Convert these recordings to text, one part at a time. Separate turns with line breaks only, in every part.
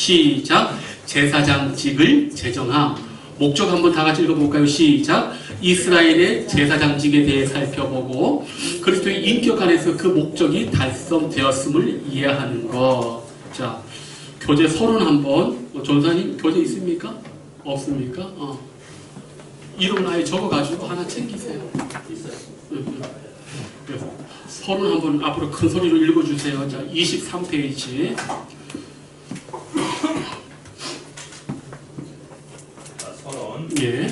시작. 제사장직을 제정함. 목적 한번 다 같이 읽어볼까요? 시작. 이스라엘의 제사장직에 대해 살펴보고 그리스도의 인격 안에서 그 목적이 달성되었음을 이해하는 것. 자, 교재 31번. 전사님 교재 있습니까? 없습니까? 이름 아예 적어가지고 하나 챙기세요.
있어요.
31번 앞으로 큰 소리로 읽어주세요. 자, 23페이지. 예.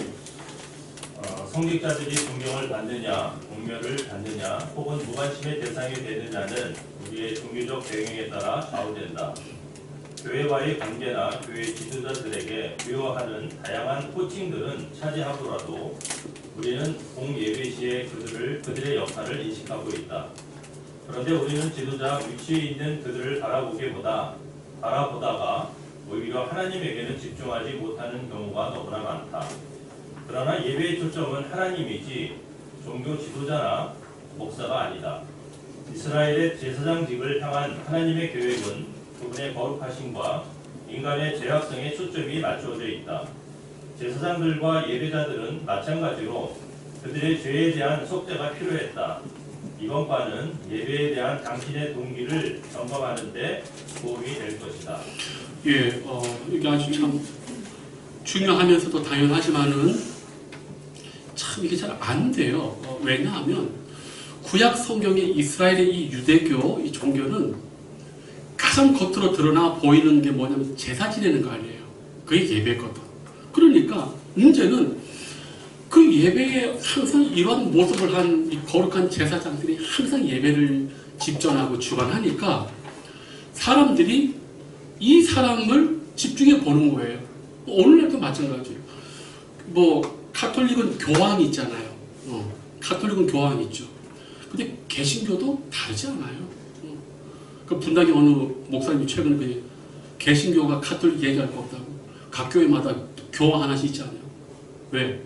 성직자들이 존경을 받느냐, 공멸을 받느냐, 혹은 무관심의 대상이 되느냐는 우리의 종교적 배경에 따라 좌우된다. 교회와의 관계나 교회 지도자들에게 부여하는 다양한 호칭들은 차지하더라도 우리는 공예배 시에 그들의 역할을 인식하고 있다. 그런데 우리는 지도자 위치에 있는 그들을 바라보다가 오히려 하나님에게는 집중하지 못하는 경우가 너무나 많다. 그러나 예배의 초점은 하나님이지 종교 지도자나 목사가 아니다. 이스라엘의 제사장직을 향한 하나님의 계획은 그분의 거룩하심과 인간의 죄악성에 초점이 맞추어져 있다. 제사장들과 예배자들은 마찬가지로 그들의 죄에 대한 속죄가 필요했다. 이번 과는 예배에 대한 당신의 동기를 점검하는 데 도움이 될 것이다.
예, 이게 아주 참 중요하면서도 당연하지만은 참 이게 잘 안 돼요. 왜냐하면 구약 성경의 이스라엘의 이 유대교, 이 종교는 가장 겉으로 드러나 보이는 게 뭐냐면 제사 지내는 거 아니에요. 그게 예배거든. 그러니까 문제는 그 예배에 항상 이런 모습을 한 이 거룩한 제사장들이 항상 예배를 집전하고 주관하니까 사람들이 이 사람을 집중해 보는 거예요. 오늘날도 마찬가지예요. 카톨릭은 교황이 있잖아요. 카톨릭은 교황이 있죠. 근데 개신교도 다르지 않아요. 그 분당에 어느 목사님이 최근에 그 개신교가 카톨릭 얘기할 거 없다고. 각 교회마다 교황 하나씩 있지 않아요. 왜?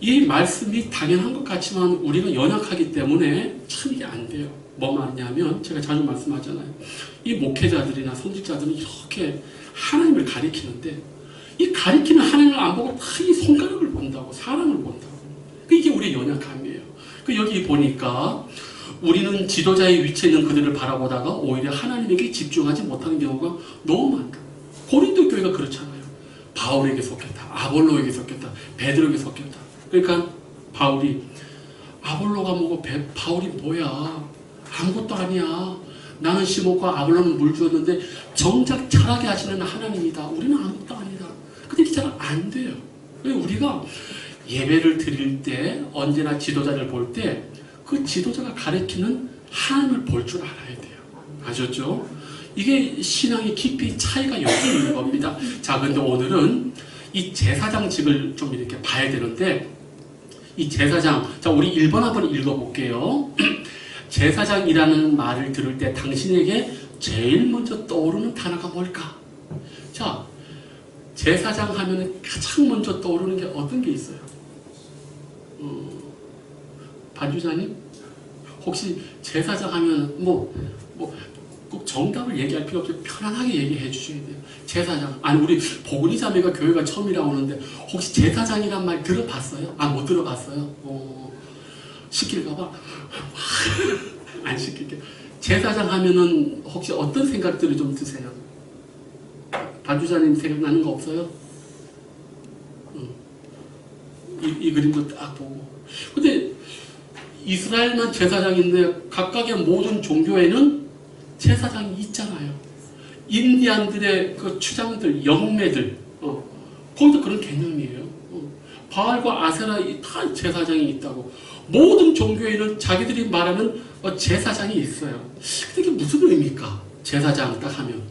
이 말씀이 당연한 것 같지만 우리가 연약하기 때문에 참 이게 안 돼요. 뭐 말이냐면 제가 자주 말씀하잖아요. 이 목회자들이나 선직자들은 이렇게 하나님을 가리키는데 이 가리키는 하나님을 안 보고 다 이 손가락을 본다고, 사람을 본다고. 이게 우리의 연약함이에요. 여기 보니까 우리는 지도자의 위치에 있는 그들을 바라보다가 오히려 하나님에게 집중하지 못하는 경우가 너무 많다. 고린도 교회가 그렇잖아요. 바울에게 속했다, 아볼로에게 속했다, 베드로에게 속했다. 그러니까 바울이 아볼로가 뭐고 바울이 뭐야, 아무것도 아니야. 나는 심었고 아볼로는 물 주었는데 정작 자라게 하시는 하나님이다. 우리는 아무것도 아니다. 근데 이게 잘 안 돼요. 우리가 예배를 드릴 때 언제나 지도자를 볼 때 그 지도자가 가르치는 하나님을 볼 줄 알아야 돼요. 아셨죠? 이게 신앙의 깊이 차이가 여기 있는 겁니다. 자, 근데 오늘은 이 제사장직을 좀 이렇게 봐야 되는데 이 제사장, 자, 우리 1번 한번 읽어볼게요. 제사장이라는 말을 들을 때 당신에게 제일 먼저 떠오르는 단어가 뭘까? 자, 제사장 하면 가장 먼저 떠오르는 게 어떤 게 있어요? 반주자님? 혹시 제사장 하면 꼭 정답을 얘기할 필요 없이 편안하게 얘기해 주셔야 돼요. 제사장. 아니, 우리 보근이 자매가 교회가 처음이라고 하는데 혹시 제사장이란 말 들어봤어요? 못 들어봤어요? 시킬까봐? 안 시킬게요. 제사장 하면은 혹시 어떤 생각들이 좀 드세요? 반주자님 생각나는 거 없어요? 이 그림도 딱 보고. 근데 이스라엘만 제사장인데 각각의 모든 종교에는 제사장이 있잖아요. 인디안들의 그 추장들, 영매들, 거기도 그런 개념이에요. 바알과 아세라 다 제사장이 있다고. 모든 종교에는 자기들이 말하는 제사장이 있어요. 근데 이게 무슨 의미입니까? 제사장 딱 하면.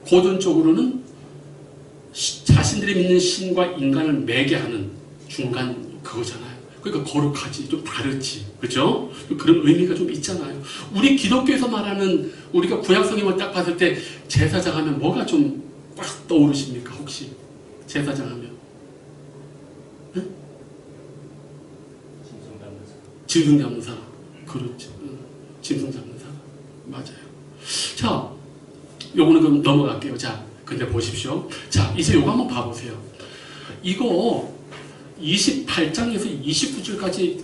고전적으로는 자신들이 믿는 신과 인간을 매개하는 중간 그거잖아요. 그러니까 거룩하지, 좀 다르지, 그죠? 그런 의미가 좀 있잖아요. 우리 기독교에서 말하는 우리가 구약 성경을 딱 봤을 때 제사장 하면 뭐가 좀 딱 떠오르십니까? 혹시 제사장 하면? 응? 짐승 잡는 사람. 그렇죠. 짐승 잡는 사람. 맞아요. 자, 요거는 그럼 넘어갈게요. 자, 근데 보십시오. 자, 이제 요거 한번 봐보세요. 이거 28장에서 29절까지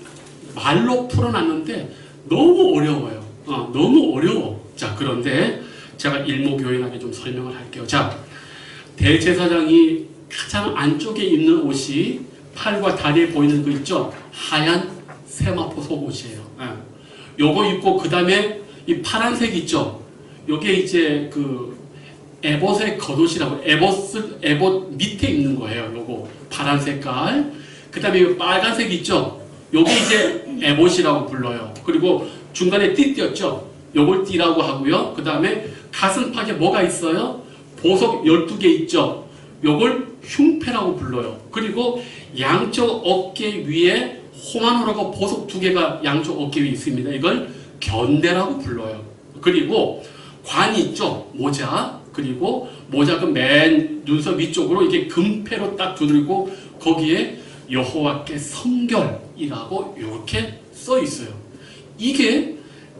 말로 풀어놨는데 너무 어려워요. 너무 어려워. 자, 그런데 제가 일목요연하게 좀 설명을 할게요. 자, 대제사장이 가장 안쪽에 입는 옷이 팔과 다리에 보이는 거 있죠? 하얀 세마포 속옷이에요. 요거 입고 그 다음에 이 파란색 있죠? 요게 이제 그 에봇의 겉옷이라고, 에봇 밑에 입는 거예요. 요거 파란 색깔. 그 다음에 빨간색 있죠? 요게 이제 에봇이라고 불러요. 그리고 중간에 띠 띄었죠? 요걸 띠라고 하고요. 그 다음에 가슴팍에 뭐가 있어요? 보석 12개 있죠? 요걸 흉패라고 불러요. 그리고 양쪽 어깨 위에 호마노라고 보석 2개가 양쪽 어깨 위에 있습니다. 이걸 견대라고 불러요. 그리고 관이 있죠? 모자. 그리고 모자 그 맨 눈썹 위쪽으로 이게 금패로 딱 두들고 거기에 여호와께 성결이라고 이렇게 써 있어요. 이게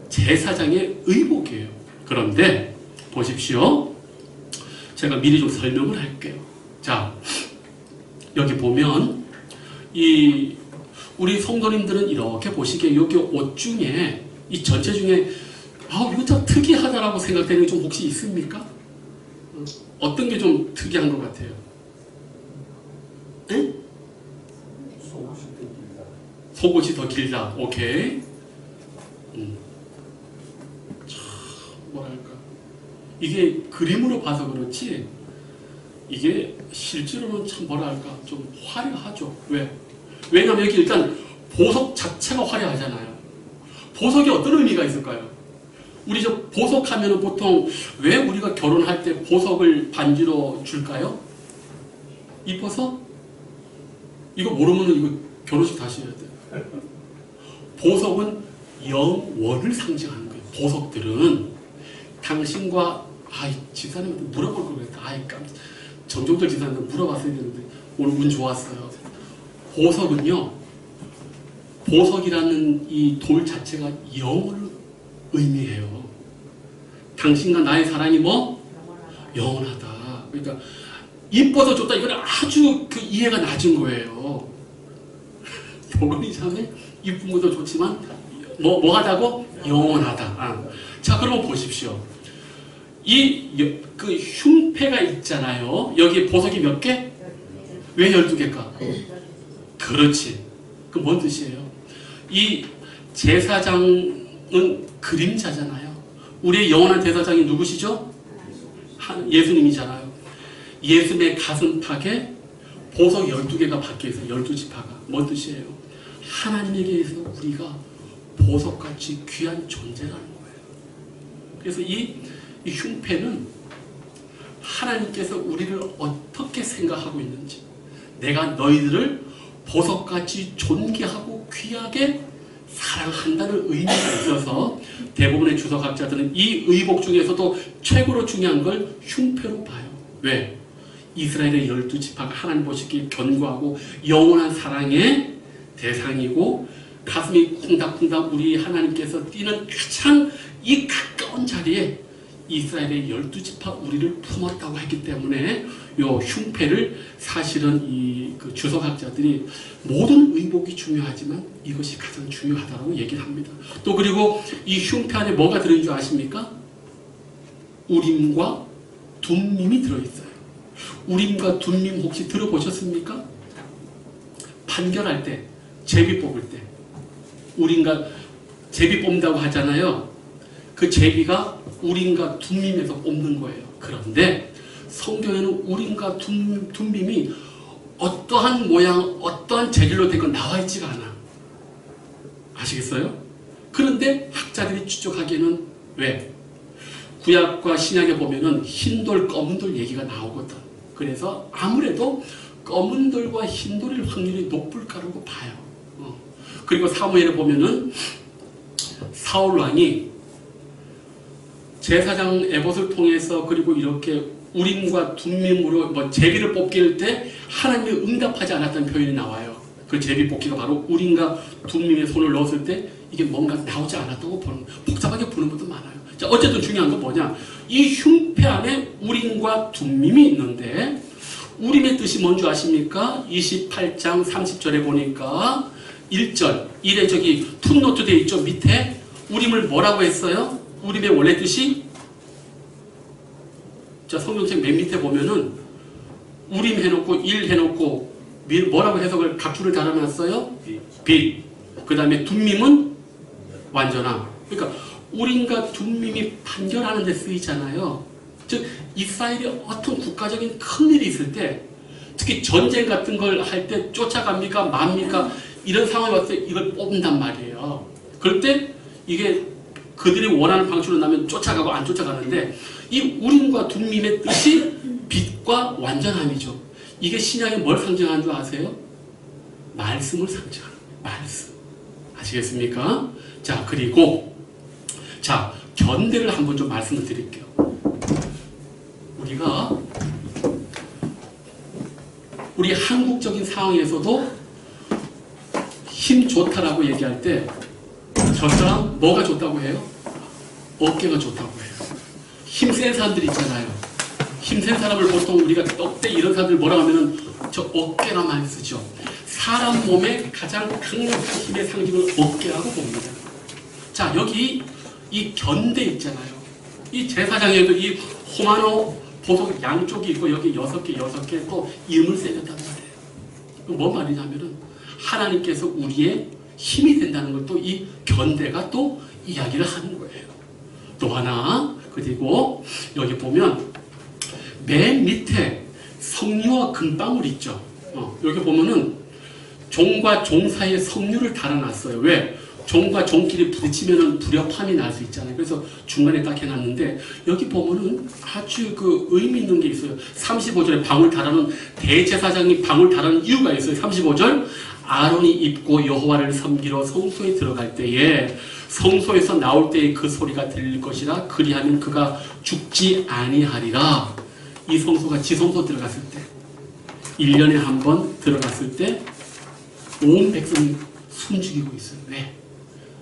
제사장의 의복이에요. 그런데 보십시오. 제가 미리 좀 설명을 할게요. 자, 여기 보면 이 우리 성도님들은 이렇게 보시기에 여기 옷 중에 이 전체 중에 이거 참 특이하다라고 생각되는 게 좀 혹시 있습니까? 어떤 게 좀 특이한 것 같아요? 네? 속옷이 더 길다. 오케이. 참 뭐랄까, 이게 그림으로 봐서 그렇지 이게 실제로는 참 뭐랄까 좀 화려하죠. 왜? 왜냐면 여기 일단 보석 자체가 화려하잖아요. 보석이 어떤 의미가 있을까요? 우리 저 보석하면은 보통 왜 우리가 결혼할 때 보석을 반지로 줄까요? 이뻐서? 이거 모르면은 이거 결혼식 다시 해야 돼. 보석은 영원을 상징하는 거예요. 보석들은 당신과 집사님한테 물어볼 걸 그랬다. 정종철 집사님한테 물어봤어야 되는데 오늘 운 좋았어요. 보석은요, 보석이라는 이 돌 자체가 영원을 의미해요. 당신과 나의 사랑이 뭐? 영원하다. 그러니까 이뻐서 줬다. 이건 아주 그 이해가 낮은 거예요. 복음이 참 이쁜 것도 좋지만 뭐 하다고? 영원하다. 자, 그러면 보십시오. 그 흉패가 있잖아요. 여기 보석이 몇 개? 왜 12개일까? 그렇지. 그 뭔 뜻이에요? 이 제사장은 그림자잖아요. 우리의 영원한 제사장이 누구시죠? 예수님이잖아요. 예수님의 가슴팍에 보석 12개가 박혀있어요. 12지파가. 뭔 뜻이에요? 하나님에게서 우리가 보석같이 귀한 존재라는 거예요. 그래서 이 흉패는 하나님께서 우리를 어떻게 생각하고 있는지, 내가 너희들을 보석같이 존귀하고 귀하게 사랑한다는 의미가 있어서 대부분의 주석학자들은 이 의복 중에서도 최고로 중요한 걸 흉패로 봐요. 왜? 이스라엘의 12지파가 하나님 보시기에 견고하고 영원한 사랑의 대상이고 가슴이 쿵닥쿵닥 우리 하나님께서 뛰는 가장 이 가까운 자리에 이스라엘의 12지파 우리를 품었다고 했기 때문에 요 흉패를 사실은 그 주석학자들이 모든 의복이 중요하지만 이것이 가장 중요하다고 얘기를 합니다. 또 그리고 이 흉패 안에 뭐가 들어있는 줄 아십니까? 우림과 둠밈이 들어있어요. 우림과 둠밈 혹시 들어보셨습니까? 판결할 때, 제비 뽑을 때 우림과 제비 뽑는다고 하잖아요. 그 제비가 우림과 둠밈에서 뽑는 거예요. 그런데 성경에는 우림과 둠밈이 어떠한 모양, 어떠한 재질로 된 건 나와 있지가 않아. 아시겠어요? 그런데 학자들이 추측하기에는 왜? 구약과 신약에 보면은 흰돌, 검은돌 얘기가 나오거든. 그래서 아무래도 검은돌과 흰돌일 확률이 높을 거라고 봐요. 그리고 사무엘에 보면은 사울 왕이 제사장 에봇을 통해서 그리고 이렇게 우림과 둠밈으로 제비를 뽑길 때 하나님이 응답하지 않았다는 표현이 나와요. 그 제비 뽑기가 바로 우림과 둠밈에 손을 넣었을 때 이게 뭔가 나오지 않았다고 보는, 복잡하게 보는 것도 많아요. 자, 어쨌든 중요한 건 뭐냐? 이 흉패 안에 우림과 둠밈이 있는데 우림의 뜻이 뭔지 아십니까? 28장 30절에 보니까 1절 1에 저기 풋노트 되어 있죠. 밑에 우림을 뭐라고 했어요? 우림의 원래 뜻이 자 성경책 맨 밑에 보면은 우림 해놓고 일 해놓고 뭐라고 해석을 각주를 달아놨어요? 빛. 그 다음에 둠밈은 완전함. 그러니까 우림과 둠밈이 판결하는 데 쓰이잖아요. 즉 이스라엘이 어떤 국가적인 큰 일이 있을 때 특히 전쟁 같은 걸 할 때 쫓아갑니까 맙니까 이런 상황이 왔을 때 이걸 뽑는단 말이에요. 그럴 때 이게 그들이 원하는 방식으로 나면 쫓아가고 안 쫓아가는데 이 우림과 둠밈의 뜻이 빛과 완전함이죠. 이게 신약에 뭘 상징하는 줄 아세요? 말씀을 상징하는 거예요. 말씀. 아시겠습니까? 자, 그리고 자, 견대를 한번 좀 말씀을 드릴게요. 우리 한국적인 상황에서도 힘 좋다라고 얘기할 때 저 사람 뭐가 좋다고 해요? 어깨가 좋다고 해요. 힘센 사람들 있잖아요. 힘센 사람을 보통 우리가 떡대 이런 사람들 뭐라고 하면은 저 어깨라 많이 쓰죠. 사람 몸의 가장 강력한 힘의 상징을 어깨라고 봅니다. 자, 여기 이 견대 있잖아요. 이 제사장에도 이 호마노 보석 양쪽이 있고 여기 6개 또 이름을 새겼단 말이에요. 뭔 말이냐면은 하나님께서 우리의 힘이 된다는 걸 또 이 견대가 또 이야기를 하는 거예요. 또 하나, 그리고 여기 보면 맨 밑에 석류와 금방울 있죠. 여기 보면은 종과 종 사이에 석류를 달아놨어요. 왜? 종과 종끼리 부딪히면은 불협함이 날 수 있잖아요. 그래서 중간에 딱 해놨는데 여기 보면은 아주 그 의미 있는 게 있어요. 35절에 방울 달아놓은 대제사장이 방울 달아놓은 이유가 있어요. 35절 아론이 입고 여호와를 섬기러 성소에 들어갈 때에 성소에서 나올 때에 그 소리가 들릴 것이라 그리하면 그가 죽지 아니하리라. 이 성소가 지성소 들어갔을 때 1년에 한 번 들어갔을 때 온 백성이 숨죽이고 있어요. 왜?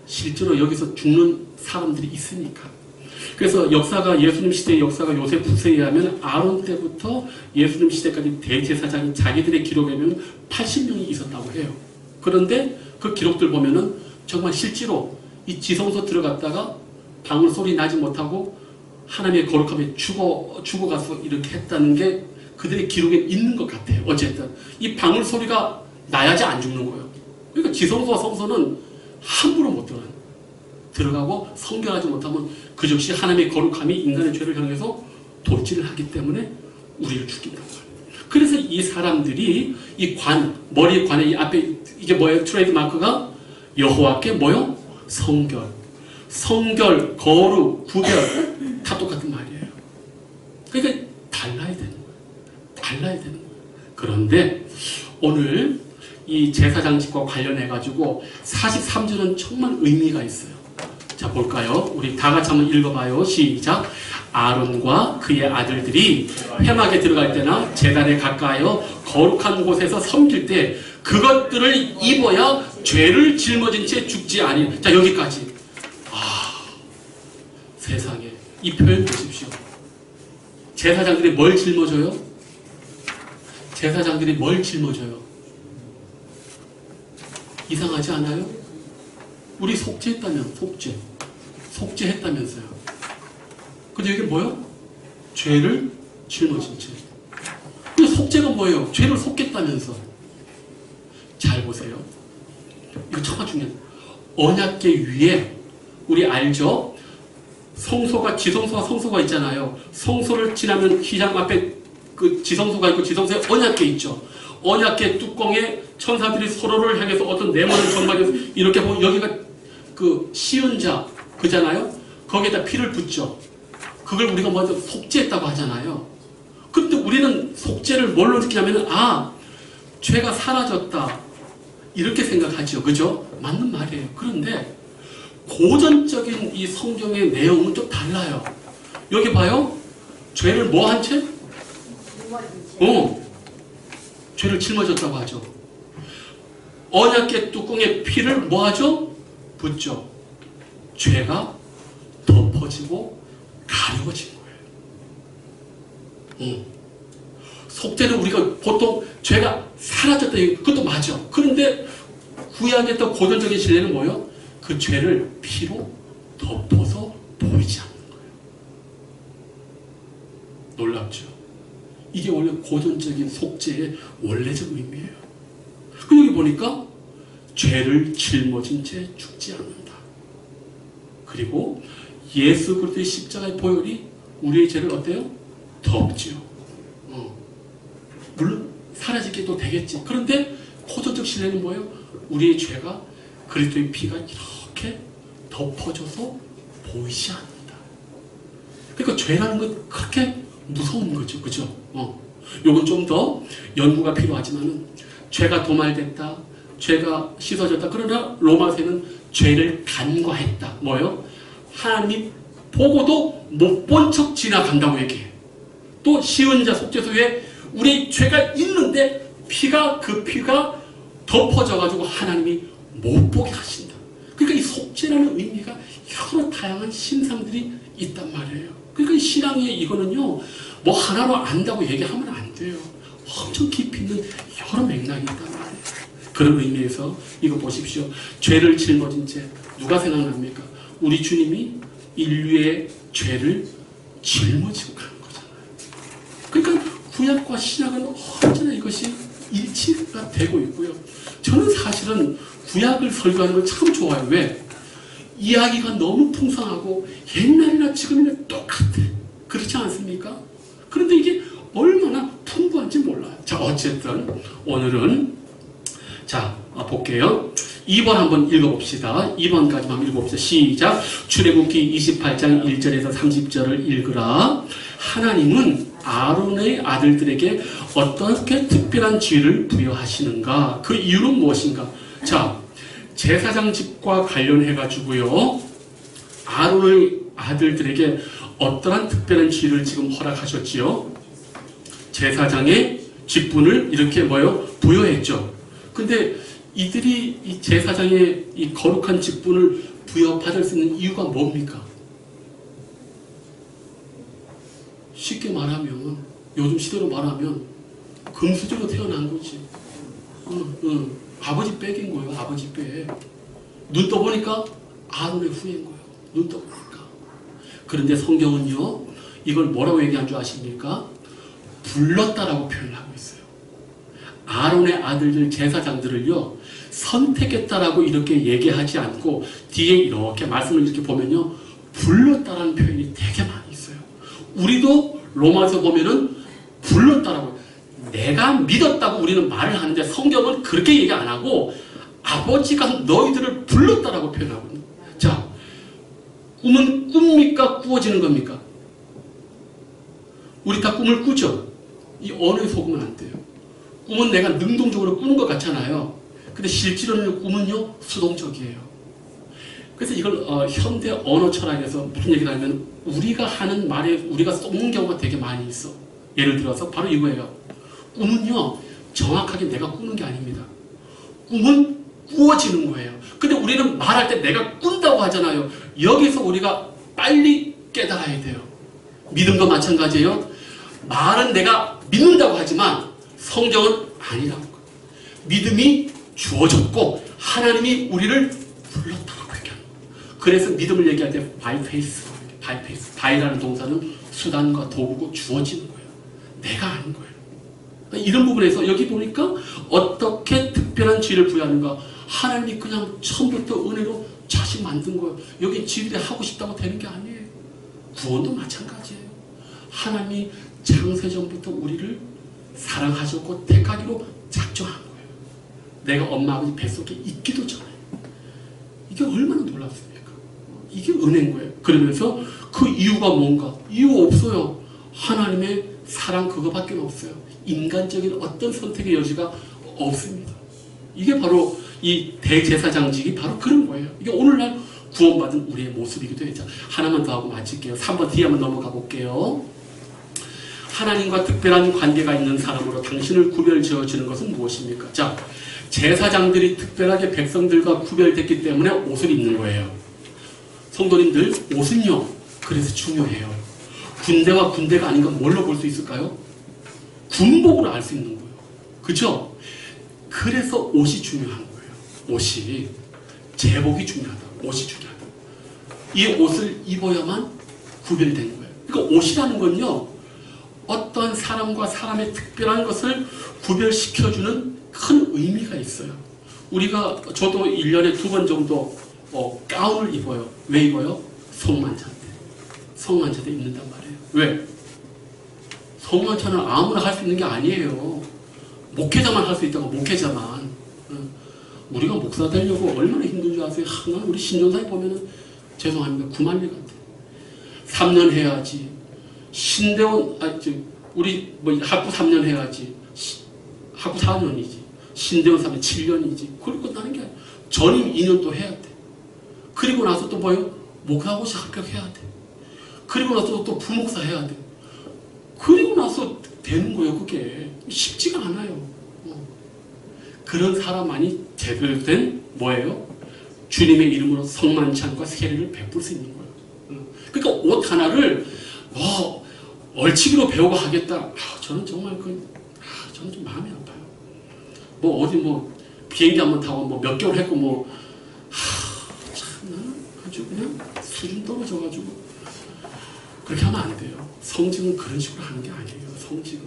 실제로 여기서 죽는 사람들이 있으니까. 그래서 역사가 예수님 시대의 역사가 요셉 후세에 의하면 아론 때부터 예수님 시대까지 대제사장이 자기들의 기록에 보면 80명이 있었다고 해요. 그런데 그 기록들 보면은 정말 실제로 이 지성소 들어갔다가 방울 소리 나지 못하고 하나님의 거룩함에 죽어가서 이렇게 했다는 게 그들의 기록에 있는 것 같아요. 어쨌든 이 방울 소리가 나야지 안 죽는 거예요. 그러니까 지성소와 성소는 함부로 못 들어가고 성결하지 못하면 그 즉시 하나님의 거룩함이 인간의 죄를 향해서 돌진을 하기 때문에 우리를 죽인다고 해요. 그래서 이 사람들이 이 머리 관에 이 앞에 이게 뭐예요? 트레이드 마크가 여호와께 뭐요? 성결, 거룩, 구별 다 똑같은 말이에요. 그러니까 달라야 되는 거예요. 그런데 오늘 이 제사장직과 관련해가지고 43절은 정말 의미가 있어요. 자, 볼까요? 우리 다 같이 한번 읽어봐요. 시작. 아론과 그의 아들들이 회막에 들어갈 때나 제단에 가까이어 거룩한 곳에서 섬길 때 그것들을 입어야 죄를 짊어진 채 죽지 아니. 자, 여기까지. 세상에 이 표현 보십시오. 제사장들이 뭘 짊어져요? 이상하지 않아요? 우리 속죄했다면 속죄했다면서요. 근데 이게 뭐요? 죄를 짊어진 채. 근데 속죄가 뭐예요? 죄를 속겠다면서. 잘 보세요. 이거 정말 중요해요. 언약궤 위에 우리 알죠? 성소가 지성소와 성소가 있잖아요. 성소를 지나면 휘장 앞에 그 지성소가 있고 지성소에 언약궤 있죠. 언약궤 뚜껑에 천사들이 서로를 향해서 어떤 내모를 전망해서 이렇게 보면 여기가 그 시은자 그잖아요. 거기에다 피를 붓죠. 그걸 우리가 먼저 속죄했다고 하잖아요. 그런데 우리는 속죄를 뭘로 느끼냐면 죄가 사라졌다 이렇게 생각하죠. 그죠? 맞는 말이에요. 그런데 고전적인 이 성경의 내용은 좀 달라요. 여기 봐요. 죄를 뭐 한 채? 죄를 짊어졌다고 하죠. 언약궤 뚜껑에 피를 뭐 하죠? 붓죠. 죄가 덮어지고 가려워진 거예요. 속죄는 우리가 보통 죄가 사라졌다, 그것도 맞아. 그런데 구약의 또 고전적인 신뢰는 뭐예요? 그 죄를 피로 덮어서 보이지 않는 거예요. 놀랍죠? 이게 원래 고전적인 속죄의 원래적 의미예요. 그 여기 보니까 죄를 짊어진 채 죽지 않는다. 그리고 예수 그리스도의 십자가의 보혈이 우리의 죄를 어때요? 덮지요. 물론 사라지게도 되겠지. 그런데 고전적 신뢰는 뭐예요? 우리의 죄가 그리스도의 피가 이렇게 덮어져서 보이지 않는다. 그러니까 죄라는 건 그렇게 무서운 거죠. 그죠? 요건 좀 더 연구가 필요하지만은 죄가 도말됐다. 죄가 씻어졌다. 그러나 로마서에는 죄를 간과했다. 뭐요? 하나님이 보고도 못 본 척 지나간다고 얘기해. 또 시은 자 속죄소에 우리의 죄가 있는데 그 피가 덮어져가지고 하나님이 못 보게 하신다. 그러니까 이 속죄라는 의미가 여러 다양한 신상들이 있단 말이에요. 그러니까 이 신앙의 이거는요, 뭐 하나로 안다고 얘기하면 안 돼요. 엄청 깊이 있는 여러 맥락이 있단 말이에요. 그런 의미에서 이거 보십시오. 죄를 짊어진 채 누가 생각납니까? 우리 주님이 인류의 죄를 짊어지고 가는 거잖아요. 그러니까 구약과 신약은 언제나 이것이 일치가 되고 있고요. 저는 사실은 구약을 설교하는 걸 참 좋아요. 왜? 이야기가 너무 풍성하고 옛날이나 지금이나 똑같아. 그렇지 않습니까? 그런데 이게 얼마나 풍부한지 몰라요. 자, 어쨌든 오늘은 자, 볼게요. 2번 한번 읽어봅시다. 2번까지만 한번 읽어봅시다. 시작. 출애굽기 28장 1절에서 30절을 읽으라. 하나님은 아론의 아들들에게 어떻게 특별한 지위를 부여하시는가? 그 이유는 무엇인가? 자, 제사장직과 관련해가지고요, 아론의 아들들에게 어떠한 특별한 지위를 지금 허락하셨지요? 제사장의 직분을 이렇게 뭐요? 부여했죠. 근데 이들이 이 제사장의 이 거룩한 직분을 부여받을 수 있는 이유가 뭡니까? 쉽게 말하면, 요즘 시대로 말하면 금수저로 태어난 거지. 아버지 빽인 거예요. 아버지 빽. 눈 떠보니까 아론의 후예인 거예요. 눈 떠보니까. 그런데 성경은요, 이걸 뭐라고 얘기한 줄 아십니까? 불렀다라고 표현하고 있어요. 아론의 아들들 제사장들을요, 선택했다라고 이렇게 얘기하지 않고 뒤에 이렇게 말씀을 이렇게 보면요, 불렀다라는 표현이 되게 많이 있어요. 우리도 로마서 보면은 불렀다라고, 내가 믿었다고 우리는 말을 하는데 성경은 그렇게 얘기 안 하고 아버지가 너희들을 불렀다라고 표현하거든요. 자, 꿈은 꿉니까? 꾸어지는 겁니까? 우리 다 꿈을 꾸죠? 이 언어에 속으면 안 돼요. 꿈은 내가 능동적으로 꾸는 것 같잖아요. 근데 실제로는 꿈은요, 수동적이에요. 그래서 이걸 현대 언어 철학에서 무슨 얘기를 하면 우리가 하는 말에 우리가 쏘는 경우가 되게 많이 있어. 예를 들어서 바로 이거예요. 꿈은요, 정확하게 내가 꾸는 게 아닙니다. 꿈은 꾸어지는 거예요. 근데 우리는 말할 때 내가 꾼다고 하잖아요. 여기서 우리가 빨리 깨달아야 돼요. 믿음도 마찬가지예요. 말은 내가 믿는다고 하지만 성경은 아니라는 거예요. 믿음이 주어졌고 하나님이 우리를 불렀다고 얘기합니다. 그래서 믿음을 얘기할 때 by faith, by라는 동사는 수단과 도구고 주어지는 거예요. 내가 아닌 거예요. 이런 부분에서 여기 보니까 어떻게 특별한 지위를 부여하는가? 하나님이 그냥 처음부터 은혜로 자식 만든 거예요. 여기 지위를 하고 싶다고 되는 게 아니에요. 구원도 마찬가지예요. 하나님이 창세전부터 우리를 사랑하셨고 택하기로 작정한 거예요. 내가 엄마 아버지 뱃속에 있기도 전에. 이게 얼마나 놀랍습니까? 이게 은혜인 거예요. 그러면서 그 이유가 뭔가? 이유 없어요. 하나님의 사랑 그거밖에 없어요. 인간적인 어떤 선택의 여지가 없습니다. 이게 바로 이 대제사장직이 바로 그런 거예요. 이게 오늘날 구원받은 우리의 모습이기도 했죠. 하나만 더 하고 마칠게요. 3번 뒤에 한번 넘어가 볼게요. 하나님과 특별한 관계가 있는 사람으로 당신을 구별 지어주는 것은 무엇입니까? 자, 제사장들이 특별하게 백성들과 구별됐기 때문에 옷을 입는 거예요. 성도님들, 옷은요, 그래서 중요해요. 군대와 군대가 아닌 건 뭘로 볼 수 있을까요? 군복으로 알 수 있는 거예요. 그죠? 그래서 옷이 중요한 거예요. 옷이. 제복이 중요하다. 옷이 중요하다. 이 옷을 입어야만 구별되는 거예요. 그러니까 옷이라는 건요, 어떤 사람과 사람의 특별한 것을 구별시켜주는 큰 의미가 있어요. 저도 1년에 2번 정도 가운을 입어요. 왜 입어요? 성만찬 때. 성만찬 때 입는단 말이에요. 왜? 성만찬은 아무나 할 수 있는 게 아니에요. 목회자만 할 수 있다고, 목회자만. 우리가 목사 되려고 얼마나 힘든 줄 아세요? 우리 신전사에 보면은, 죄송합니다. 구만리 같아. 3년 해야지. 신대원, 우리 학부 3년 해야지. 학부 4년이지. 신대원 3년 7년이지. 그리고 끝나는 게 아니야. 전임 2년 또 해야 돼. 그리고 나서 또 뭐예요? 목사고시 합격해야 돼. 그리고 나서 또 부목사 해야 돼. 그리고 나서 되는 거예요. 그게 쉽지가 않아요. 그런 사람만이 제대로 된 뭐예요? 주님의 이름으로 성만찬과 세례를 베풀 수 있는 거예요. 그러니까 옷 하나를 얼치기로 배우고 하겠다. 저는 정말 저는 좀 마음이 아파요. 어디 비행기 한번 타고 몇 개월 했고 참 아주 그냥 수준 떨어져가지고 그렇게 하면 안 돼요. 성직은 그런 식으로 하는 게 아니에요. 성직은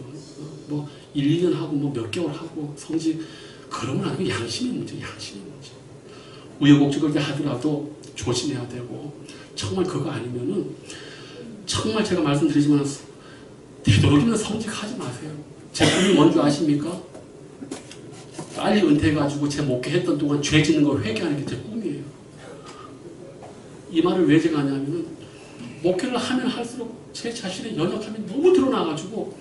1, 2년 하고 몇 개월 하고 성직 그러면 안 되고 양심의 문제, 양심의 문제. 우여곡절을 하더라도 조심해야 되고 정말 그거 아니면은 정말 제가 말씀드리지만 되도록이면 성직하지 마세요. 제 꿈이 뭔지 아십니까? 빨리 은퇴해가지고 제 목회했던 동안 죄 짓는 걸 회개하는 게 제 꿈이에요. 이 말을 왜 제가 하냐면은 목회를 하면 할수록 제 자신의 연약함이 너무 드러나가지고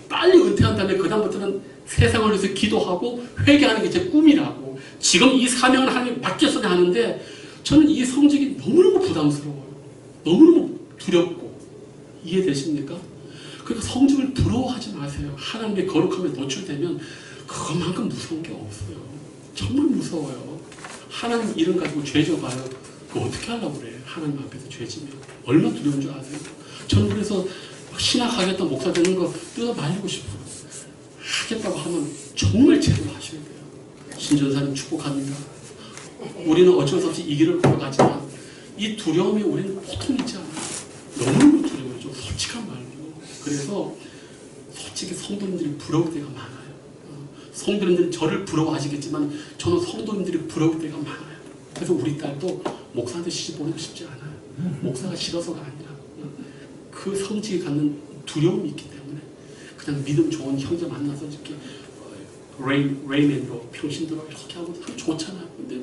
빨리 은퇴한 다음에 그다음부터는 세상을 위해서 기도하고 회개하는 게 제 꿈이라고. 지금 이 사명을 하나님 맡겼어야 하는데 저는 이 성직이 너무너무 부담스러워요. 너무너무 두렵고. 이해되십니까? 그러니까 성직을 부러워하지 마세요. 하나님의 거룩함에 노출되면 그것만큼 무서운 게 없어요. 정말 무서워요. 하나님 이름 가지고 죄 져봐요. 그거 어떻게 하려고 그래? 하나님 앞에서 죄 지면. 얼마나 두려운 줄 아세요? 저는 그래서 신학하겠다, 목사 되는 거 뜯어 말리고 싶어요. 하겠다고 하면 정말 제대로 하셔야 돼요. 신전사님 축복합니다. 우리는 어쩔 수 없이 이 길을 걸어가지만 이 두려움이 우리는 보통 있지 않아요. 너무너무 두려워요. 좀 솔직한 말로. 그래서 솔직히 성도님들이 부러울 때가 많아요. 성도님들은 저를 부러워하시겠지만 저는 성도님들이 부러울 때가 많아요. 그래서 우리 딸도 목사한테 시집 보내고 싶지 않아요. 목사가 싫어서가 아니라 그 성직이 갖는 두려움이 있기 때문에 그냥 믿음 좋은 형제 만나서 이렇게 레이맨으로 평신도로 이렇게 하고 참 좋잖아요. 근데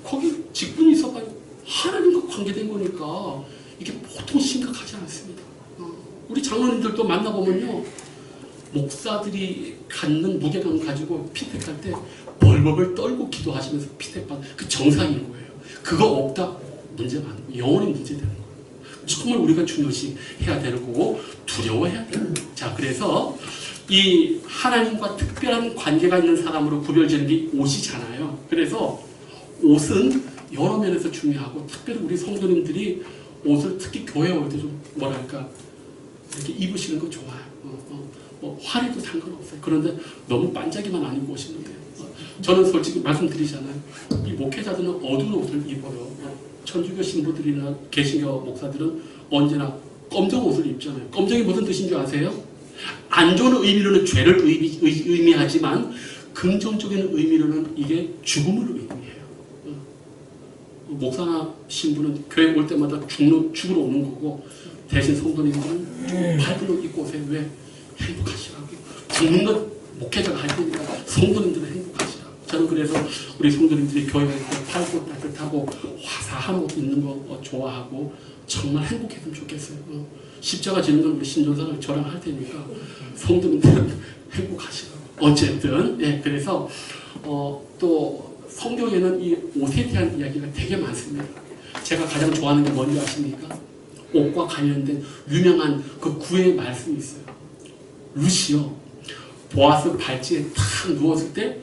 거기 직분이 있어봐요. 하나님과 관계된 거니까 이게 보통 심각하지 않습니다. 우리 장로님들도 만나보면요, 목사들이 갖는 무게감 가지고 피택할 때 벌벌벌 떨고 기도하시면서 피택받는 그 정상인 거예요. 그거 없다? 문제 많은 거예요. 영원히 문제되는 거예요. 정말 우리가 중요시 해야 되는 거고 두려워해야 돼요. 자, 그래서 이 하나님과 특별한 관계가 있는 사람으로 구별되는 게 옷이잖아요. 그래서 옷은 여러 면에서 중요하고 특별히 우리 성도님들이 옷을 특히 교회 올 때 좀 뭐랄까 이렇게 입으시는 거 좋아요. 화려도 상관없어요. 그런데 너무 반짝이만 안 입고 오시면 돼요. 저는 솔직히 말씀드리잖아요. 이 목회자들은 어두운 옷을 입어요. 천주교 신부들이나 개신교 목사들은 언제나 검정 옷을 입잖아요. 검정이 무슨 뜻인 줄 아세요? 안 좋은 의미로는 죄를 의미하지만 긍정적인 의미로는 이게 죽음을 의미해요. 목사나 신부는 교회 올 때마다 죽으러 오는 거고 대신 성도님들은 밝은 옷 입고 오세요. 왜? 행복하시라고. 죽는 건 목회자가 할 테니까 성도님들은 행복하시라고. 저는 그래서 우리 성도님들이 교회에 밝고 따뜻하고 화사한 옷 입는 거 좋아하고 정말 행복했으면 좋겠어요. 십자가 지는 건 우리 신전사가 저랑 할 테니까 성도님들은 행복하시라고. 어쨌든 그래서 또 성경에는 이 옷에 대한 이야기가 되게 많습니다. 제가 가장 좋아하는 게 뭔지 아십니까? 옷과 관련된 유명한 그 구의 말씀이 있어요. 루시요, 보아스 발치에 탁 누웠을 때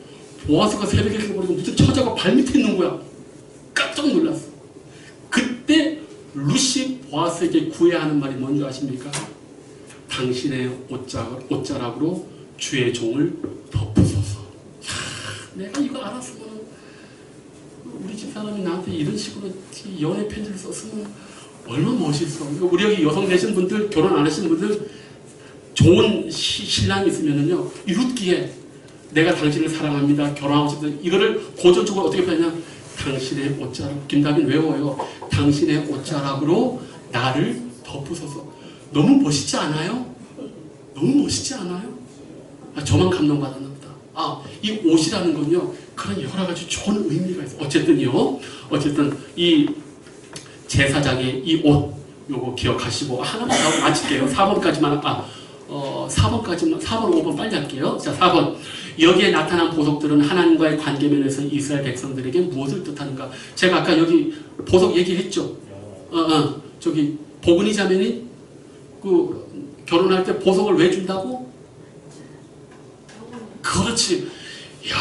보아스가 새벽에 일어나고 무슨 처자가 발밑에 있는 거야. 깜짝 놀랐어. 그때 루시 보아스에게 구애하는 말이 뭔지 아십니까? 당신의 옷자락으로 주의 종을 덮으소서. 내가 이거 알았으면 우리 집사람이 나한테 이런 식으로 연애 편지를 썼으면 얼마나 멋있어. 우리 여기 여성 되신 분들, 결혼 안 하신 분들, 좋은 신랑이 있으면은요, 이웃기에 내가 당신을 사랑합니다, 결혼하고 싶다, 이거를 고전적으로 어떻게 표현하냐, 당신의 옷자락, 김다빈 외워요. 당신의 옷자락으로 나를 덮으소서. 너무 멋있지 않아요? 너무 멋있지 않아요? 저만 감동받았나 보다. 이 옷이라는 건요, 그런 여러 가지 좋은 의미가 있어요. 어쨌든 이 제사장의 이 옷, 요거 기억하시고, 하나만 더 마칠게요. 4번까지만, 4번, 5번 빨리 할게요. 자, 4번. 여기에 나타난 보석들은 하나님과의 관계 면에서 이스라엘 백성들에게 무엇을 뜻하는가? 제가 아까 여기 보석 얘기했죠? 저기, 보근이 자매니, 결혼할 때 보석을 왜 준다고? 그렇지. 이야,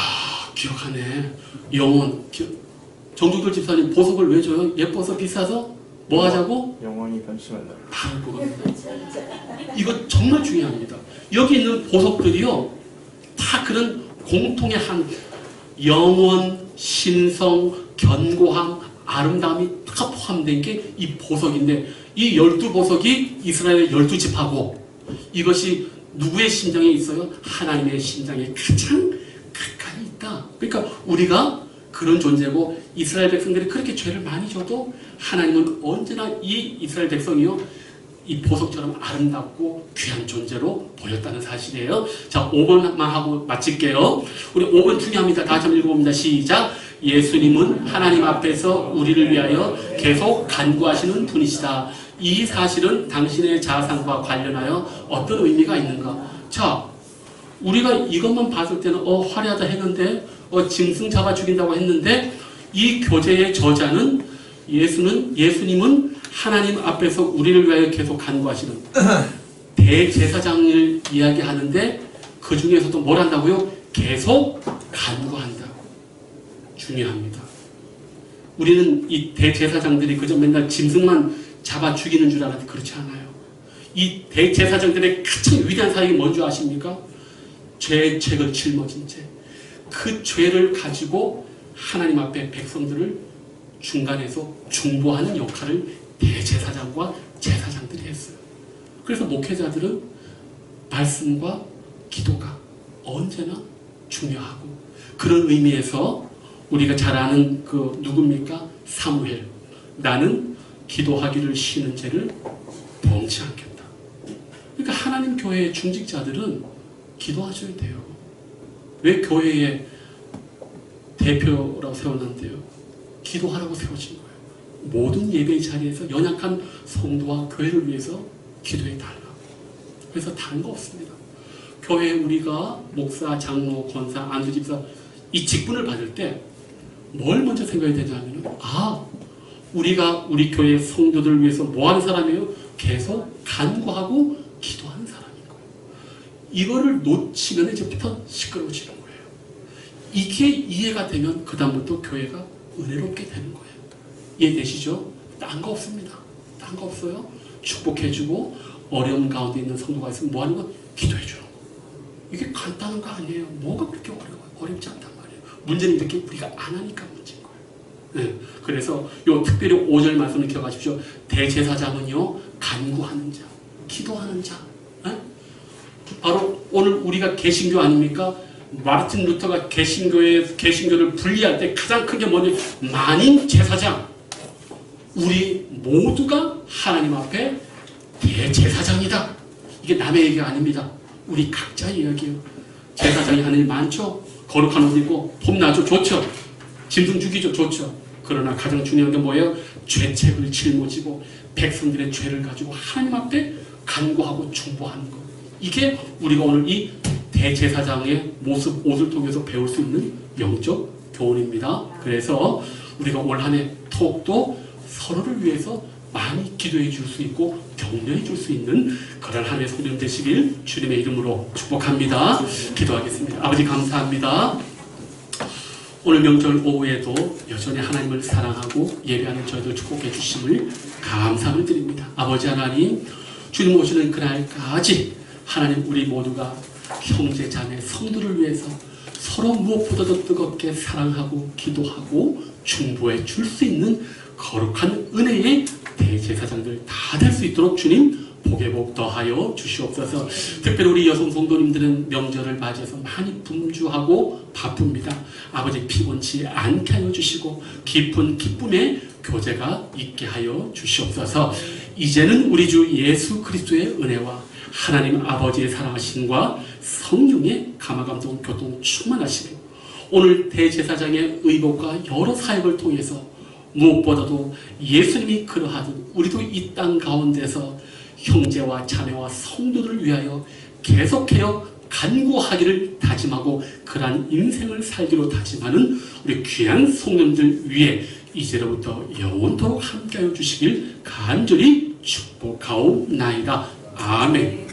기억하네. 영혼. 정중들 집사님, 보석을 왜 줘요? 예뻐서 비싸서? 뭐 하자고?
영원히 변심한다.
바로 그겁니다. 이거 정말 중요합니다. 여기 있는 보석들이요, 다 그런 공통의 한 영원, 신성, 견고함, 아름다움이 다 포함된 게 이 보석인데, 이 12보석이 이스라엘의 12지파고, 이것이 누구의 심장에 있어요? 하나님의 심장에 가장 가까이 있다. 그러니까 우리가 그런 존재고, 이스라엘 백성들이 그렇게 죄를 많이 져도 하나님은 언제나 이 이스라엘 백성이요, 이 보석처럼 아름답고 귀한 존재로 보였다는 사실이에요. 자, 5번만 하고 마칠게요. 우리 5번 중요합니다. 다시 한번 읽어봅니다. 시작. 예수님은 하나님 앞에서 우리를 위하여 계속 간구하시는 분이시다. 이 사실은 당신의 자상과 관련하여 어떤 의미가 있는가? 자, 우리가 이것만 봤을 때는 화려하다 했는데, 짐승 잡아 죽인다고 했는데, 이 교재의 저자는 예수님은 하나님 앞에서 우리를 위하여 계속 간구하시는 대제사장을 이야기하는데, 그 중에서도 뭘 한다고요? 계속 간구한다. 중요합니다. 우리는 이 대제사장들이 그저 맨날 짐승만 잡아 죽이는 줄 알았는데 그렇지 않아요. 이 대제사장들의 가장 위대한 사역이 뭔지 아십니까? 죄의 책을 짊어진 죄. 그 죄를 가지고 하나님 앞에 백성들을 중간에서 중보하는 역할을 대제사장과 제사장들이 했어요. 그래서 목회자들은 말씀과 기도가 언제나 중요하고, 그런 의미에서 우리가 잘 아는 그 누굽니까? 사무엘. 나는 기도하기를 쉬는 죄를 범치 않겠다. 그러니까 하나님 교회의 중직자들은 기도하셔야 돼요. 왜 교회의 대표라고 세웠는데요? 기도하라고 세워진 거예요. 모든 예배의 자리에서 연약한 성도와 교회를 위해서 기도해 달라고. 그래서 다른 거 없습니다. 교회에 우리가 목사, 장로, 권사, 안수집사 이 직분을 받을 때 뭘 먼저 생각해야 되냐면, 우리가 우리 교회 성도들을 위해서 뭐 하는 사람이에요? 계속 간구하고 기도하는 사람인 거예요. 이거를 놓치면 이제부터 시끄러워지는 거예요. 이게 이해가 되면 그 다음부터 교회가 은혜롭게 되는 거예요. 이해되시죠? 딴 거 없습니다. 딴 거 없어요. 축복해주고 어려운 가운데 있는 성도가 있으면 뭐 하는 거? 기도해주는 거. 이게 간단한 거 아니에요. 뭐가 그렇게 어려워요? 어렵지 않단 말이에요. 문제는 이렇게 우리가 안 하니까 문제인 거예요. 네. 그래서 요 특별히 5절 말씀을 기억하십시오. 대제사장은요, 간구하는 자, 기도하는 자. 네? 바로 오늘 우리가 개신교 아닙니까? 마르틴 루터가 개신교를 분리할 때 가장 큰 게 뭐냐? 만인 제사장. 우리 모두가 하나님 앞에 대제사장이다. 이게 남의 얘기가 아닙니다. 우리 각자의 이야기예요. 제사장이 하는 일 많죠. 거룩한 옷 입고 폼나죠. 좋죠. 짐승 죽이죠. 좋죠. 그러나 가장 중요한 게 뭐예요? 죄책을 짊어지고 백성들의 죄를 가지고 하나님 앞에 간구하고 중보하는 것. 이게 우리가 오늘 이 대제사장의 모습, 옷을 통해서 배울 수 있는 영적 교훈입니다. 그래서 우리가 올 한 해 톡도 서로를 위해서 많이 기도해 줄 수 있고 격려해 줄 수 있는 그런 한 해 성령 되시길 주님의 이름으로 축복합니다. 기도하겠습니다. 아버지 감사합니다. 오늘 명절 오후에도 여전히 하나님을 사랑하고 예배하는 저희들 축복해 주심을 감사를 드립니다. 아버지 하나님, 주님 오시는 그날까지 하나님 우리 모두가 형제 자매 성도를 위해서 서로 무엇보다도 뜨겁게 사랑하고 기도하고 중보해 줄 수 있는 거룩한 은혜의 대제사장들 다 될 수 있도록 주님 복의 복 더하여 주시옵소서. 특별히 우리 여성 성도님들은 명절을 맞이해서 많이 분주하고 바쁩니다. 아버지 피곤치 않게 하여 주시고 깊은 기쁨의 교제가 있게 하여 주시옵소서. 이제는 우리 주 예수 그리스도의 은혜와 하나님 아버지의 사랑하심과 성령의 감화감동 교통 충만하시고 오늘 대제사장의 의복과 여러 사역을 통해서 무엇보다도 예수님이 그러하듯 우리도 이 땅 가운데서 형제와 자매와 성도들을 위하여 계속하여 간구하기를 다짐하고 그러한 인생을 살기로 다짐하는 우리 귀한 성도님들 위해 이제로부터 영원토록 함께하여 주시길 간절히 축복하옵나이다. 아멘.